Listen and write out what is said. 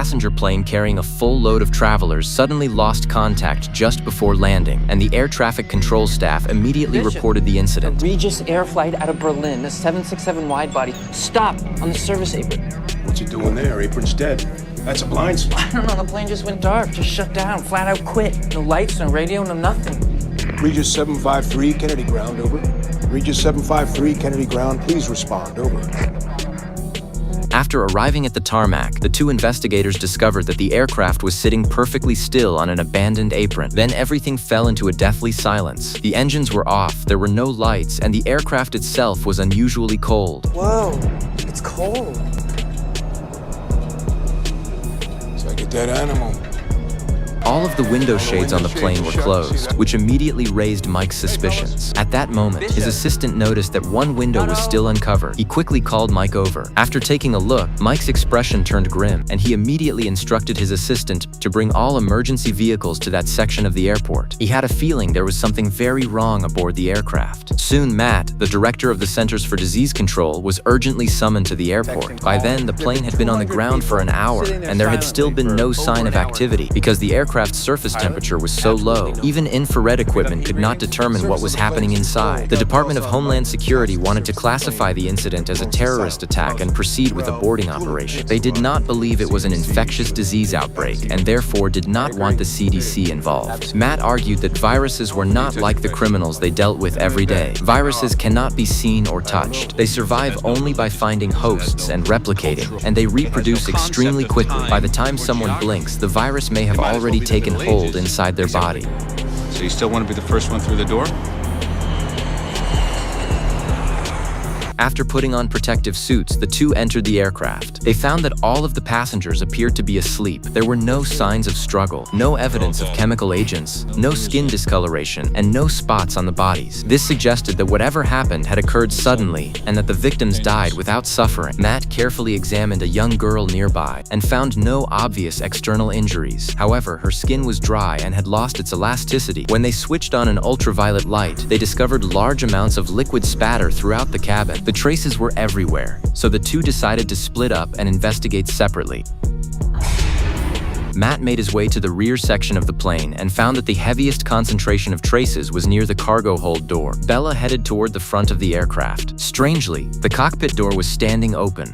passenger plane carrying a full load of travelers suddenly lost contact just before landing, and the air traffic control staff immediately reported the incident. Regis Air flight out of Berlin, a 767 wide-body, stopped on the service apron. What's it doing there? Apron's dead. That's a blind spot. I don't know, the plane just went dark, just shut down, flat out quit. No lights, no radio, no nothing. Regis 753, Kennedy ground, over. Regis 753, Kennedy ground, please respond, over. After arriving at the tarmac, the two investigators discovered that the aircraft was sitting perfectly still on an abandoned apron. Then everything fell into a deathly silence. The engines were off, there were no lights, and the aircraft itself was unusually cold. Whoa, it's cold. It's like a dead animal. All of the window shades on the plane were closed, which immediately raised Mike's suspicions. At that moment, his assistant noticed that one window was still uncovered. He quickly called Mike over. After taking a look, Mike's expression turned grim, and he immediately instructed his assistant to bring all emergency vehicles to that section of the airport. He had a feeling there was something very wrong aboard the aircraft. Soon, Matt, the director of the Centers for Disease Control, was urgently summoned to the airport. By then, the plane had been on the ground for an hour, and there had still been no sign of activity because the aircraft's surface temperature was so low. Even infrared equipment could not determine what was happening inside. The Department of Homeland Security wanted to classify the incident as a terrorist attack and proceed with a boarding operation. They did not believe it was an infectious disease outbreak and therefore did not want the CDC involved. Matt argued that viruses were not like the criminals they dealt with every day. Viruses cannot be seen or touched. They survive only by finding hosts and replicating, and they reproduce extremely quickly. By the time someone blinks, the virus may have already taken hold inside their body. So you still want to be the first one through the door? After putting on protective suits, the two entered the aircraft. They found that all of the passengers appeared to be asleep. There were no signs of struggle, no evidence of chemical agents, no skin discoloration, and no spots on the bodies. This suggested that whatever happened had occurred suddenly and that the victims died without suffering. Matt carefully examined a young girl nearby and found no obvious external injuries. However, her skin was dry and had lost its elasticity. When they switched on an ultraviolet light, they discovered large amounts of liquid spatter throughout the cabin. The traces were everywhere, so the two decided to split up and investigate separately. Matt made his way to the rear section of the plane and found that the heaviest concentration of traces was near the cargo hold door. Bella headed toward the front of the aircraft. Strangely, the cockpit door was standing open.